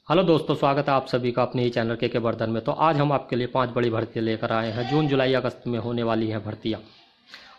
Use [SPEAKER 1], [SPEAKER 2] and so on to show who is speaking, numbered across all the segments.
[SPEAKER 1] Hello दोस्तों, स्वागत है आप सभी का अपने ही चैनल के वर्धन में। तो आज हम आपके लिए 5 बड़ी भर्तियां लेकर आए हैं। जून जुलाई अगस्त में होने वाली हैं भर्तियां।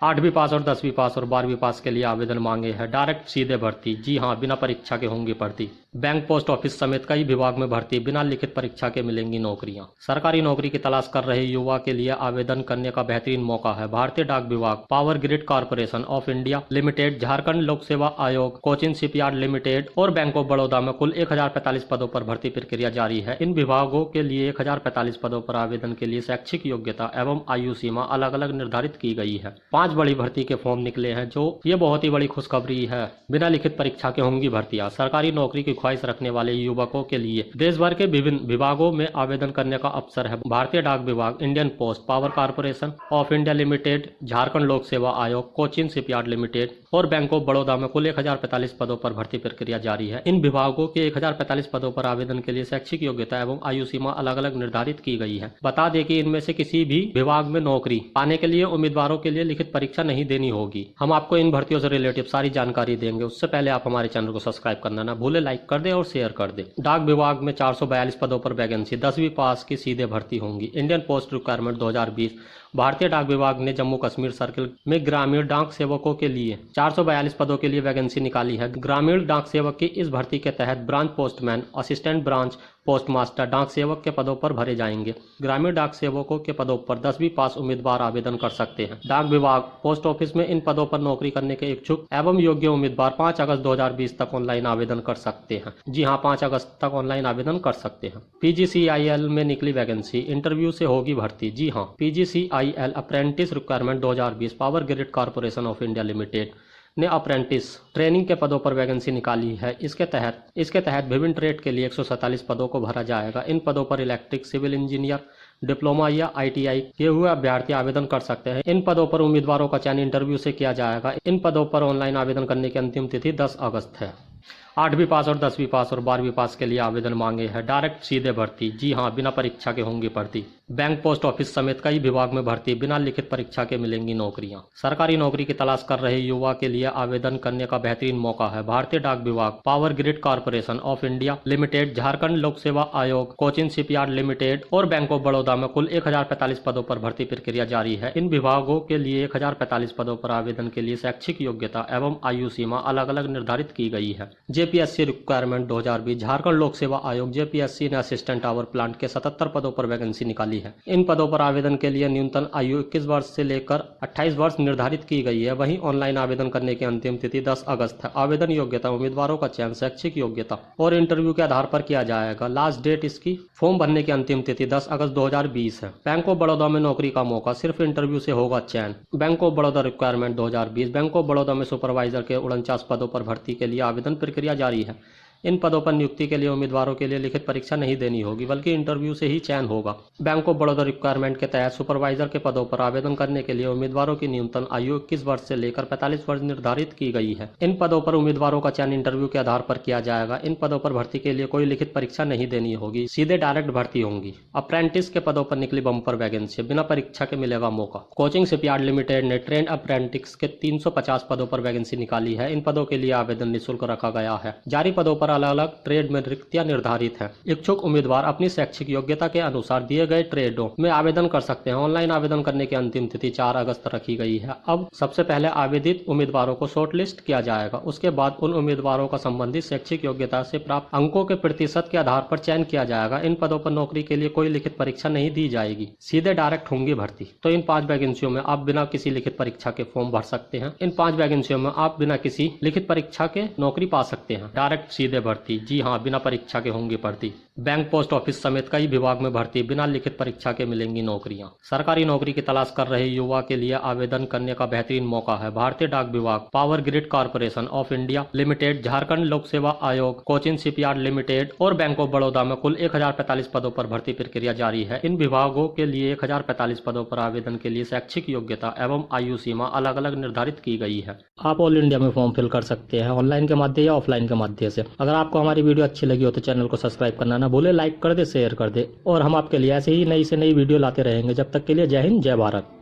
[SPEAKER 1] 8वीं पास और 10वीं पास और 12वीं पास के लिए आवेदन मांगे हैं। डायरेक्ट सीधे भर्ती, जी हाँ, बिना परीक्षा के होंगी भर्ती। बैंक पोस्ट ऑफिस समेत कई विभाग में भर्ती, बिना लिखित परीक्षा के मिलेंगी नौकरियां। सरकारी नौकरी की तलाश कर रहे युवा के लिए आवेदन करने का बेहतरीन मौका है। भारतीय डाक विभाग, power grid corporation of India limited, Jharkhand लोक सेवा आयोग, कोचिन शिपयार्ड लिमिटेड और बैंक ऑफ बड़ौदा में कुल 1045 पदों पर भर्ती प्रक्रिया जारी है। इन विभागों के लिए 1045 पदों पर आवेदन के लिए शैक्षिक योग्यता एवं आयु सीमा अलग अलग निर्धारित की गई है। 5 बड़ी भर्ती के फॉर्म निकले हैं, जो ये बहुत ही बड़ी खुशखबरी है। बिना लिखित परीक्षा के होंगी भर्तियां। सरकारी नौकरी की ख्वाहिश रखने वाले युवकों के लिए देश भर के विभिन्न विभागों में आवेदन करने का अवसर है। भारतीय डाक विभाग, Indian post, power corporation of India limited, Jharkhand लोक सेवा आयोग, कोचिन शिपयार्ड लिमिटेड और बैंक ऑफ बड़ौदा में कुल 1045 पदों पर भर्ती प्रक्रिया जारी है। इन विभागों के 1045 पदों पर आवेदन के लिए शैक्षिक योग्यता एवं आयु सीमा अलग अलग निर्धारित की गई है। बता दें कि इनमें से किसी भी विभाग में नौकरी पाने के लिए उम्मीदवारों के लिए लिखित परीक्षा नहीं देनी होगी। हम आपको इन भर्तियों से रिलेटिव सारी जानकारी देंगे। उससे पहले आप हमारे चैनल को सब्सक्राइब करना ना भूले, लाइक कर दे और शेयर कर दे। डाक विभाग में 442 पदों पर वैकेंसी, 10वीं पास की सीधे भर्ती होंगी। Indian post requirement 2020। भारतीय डाक विभाग ने जम्मू कश्मीर सर्किल में ग्रामीण डाक सेवकों के लिए 442 पदों के लिए वैकेंसी निकाली है। ग्रामीण डाक सेवक की इस भर्ती के तहत branch postman, assistant branch postmaster डाक सेवक के पदों पर भरे जाएंगे। ग्रामीण डाक सेवकों के पदों पर 10वीं पास उम्मीदवार आवेदन कर सकते हैं। डाक विभाग पोस्ट ऑफिस में इन पदों पर नौकरी करने के इच्छुक एवं योग्य उम्मीदवार 5 अगस्त 2020 तक ऑनलाइन आवेदन कर सकते हैं। जी हाँ, 5 अगस्त तक ऑनलाइन आवेदन कर सकते हैं। PGCIL में निकली वैकेंसी, इंटरव्यू से होगी भर्ती। जी हाँ, PGCIL apprentice requirement 2020, power grid corporation of India limited ने अप्रेंटिस ट्रेनिंग के पदों पर वैकेंसी निकाली है। इसके तहत विभिन्न ट्रेड के लिए 147 पदों को भरा जाएगा। इन पदों पर इलेक्ट्रिक, सिविल इंजीनियर, डिप्लोमा या ITI किए हुए अभ्यर्थी आवेदन कर सकते हैं। इन पदों पर उम्मीदवारों का चयन इंटरव्यू से किया जाएगा। इन पदों पर ऑनलाइन आवेदन करने की अंतिम तिथि 10 अगस्त है। 8वीं पास और 10वीं पास और 12वीं पास के लिए आवेदन मांगे हैं। डायरेक्ट सीधे भर्ती, जी हाँ, बिना परीक्षा के होंगी भर्ती। बैंक पोस्ट ऑफिस समेत कई विभाग में भर्ती, बिना लिखित परीक्षा के मिलेंगी नौकरियां। सरकारी नौकरी की तलाश कर रहे युवा के लिए आवेदन करने का बेहतरीन मौका है। भारतीय डाक विभाग, power grid corporation of India limited, Jharkhand लोक सेवा आयोग, कोचिन शिपयार्ड लिमिटेड और बैंक ऑफ बड़ौदा में कुल 1045 पदों पर भर्ती प्रक्रिया जारी है। इन विभागों के लिए 1045 पदों पर आवेदन के लिए शैक्षिक योग्यता एवं आयु सीमा अलग अलग निर्धारित की गई है। JPSC requirement 2020। झारखंड लोक सेवा आयोग JPSC ने असिस्टेंट टावर प्लांट के 77 पदों पर वैकेंसी निकाली है। इन पदों पर आवेदन के लिए न्यूनतम आयु 21 वर्ष से लेकर 28 वर्ष निर्धारित की गई है। वहीं ऑनलाइन आवेदन करने की अंतिम तिथि 10 अगस्त है। आवेदन योग्यता, उम्मीदवारों का चयन शैक्षिक योग्यता और इंटरव्यू के आधार पर किया जाएगा। लास्ट डेट इसकी फॉर्म भरने की अंतिम तिथि 10 अगस्त 2020 है। बैंक ऑफ बड़ौदा में नौकरी का मौका, सिर्फ इंटरव्यू से होगा चयन। Bank of Baroda requirement 2020। Bank of Baroda में सुपरवाइजर के 49 पदों पर भर्ती के लिए आवेदन प्रक्रिया जारी है। इन पदों पर नियुक्ति के लिए उम्मीदवारों के लिए लिखित परीक्षा नहीं देनी होगी, बल्कि इंटरव्यू से ही चयन होगा। बैंक ऑफ बड़ौदा रिक्वायरमेंट के तहत सुपरवाइजर के पदों पर आवेदन करने के लिए उम्मीदवारों की न्यूनतम आयु 21 वर्ष से लेकर 45 वर्ष निर्धारित की गई है। इन पदों पर उम्मीदवारों का चयन इंटरव्यू के आधार पर किया जाएगा। इन पदों पर भर्ती के लिए कोई लिखित परीक्षा नहीं देनी होगी, सीधे डायरेक्ट भर्ती होंगी। अप्रेंटिस के पदों पर निकली बम्पर वैकेंसी, बिना परीक्षा के मिलेगा मौका। कोचिंग शिपयार्ड लिमिटेड ने ट्रेंड अप्रेंटिस के 350 पदों पर वैकेंसी निकाली है। इन पदों के लिए आवेदन निःशुल्क रखा गया है। जारी पदों पर अलग अलग ट्रेड में रिक्तियां निर्धारित हैं। इच्छुक उम्मीदवार अपनी शैक्षिक योग्यता के अनुसार दिए गए ट्रेडों में आवेदन कर सकते हैं। ऑनलाइन आवेदन करने की अंतिम तिथि 4 अगस्त रखी गई है। अब सबसे पहले आवेदित उम्मीदवारों को शॉर्टलिस्ट किया जाएगा। उसके बाद उन उम्मीदवारों का संबंधित शैक्षिक योग्यता से प्राप्त अंकों के प्रतिशत के आधार पर चयन किया जाएगा। इन पदों पर नौकरी के लिए कोई लिखित परीक्षा नहीं दी जाएगी, सीधे डायरेक्ट होंगी भर्ती। तो इन 5 वैकेंसियों में आप बिना किसी लिखित परीक्षा के फॉर्म भर सकते हैं। इन 5 वैकेंसियों में आप बिना किसी लिखित परीक्षा के नौकरी पा सकते हैं। डायरेक्ट सीधे भर्ती, जी हाँ, बिना परीक्षा के होंगी भर्ती। बैंक पोस्ट ऑफिस समेत कई विभाग में भर्ती, बिना लिखित परीक्षा के मिलेंगी नौकरियां। सरकारी नौकरी की तलाश कर रहे युवा के लिए आवेदन करने का बेहतरीन मौका है। भारतीय डाक विभाग, power grid corporation of India limited, Jharkhand लोक सेवा आयोग, कोचिन शिपयार्ड लिमिटेड और बैंक ऑफ बड़ौदा में कुल 1045 पदों पर भर्ती प्रक्रिया जारी है। इन विभागों के लिए 1045 पदों पर आवेदन के लिए शैक्षिक योग्यता एवं आयु सीमा अलग अलग निर्धारित की गई है। आप ऑल इंडिया में फॉर्म फिल कर सकते हैं, ऑनलाइन के माध्यम या ऑफलाइन के माध्यम से। अगर आपको हमारी वीडियो अच्छी लगी हो तो चैनल को सब्सक्राइब करना ना भूले, लाइक कर दे, शेयर कर दे और हम आपके लिए ऐसे ही नई से नई वीडियो लाते रहेंगे। जब तक के लिए जय हिंद, जय भारत।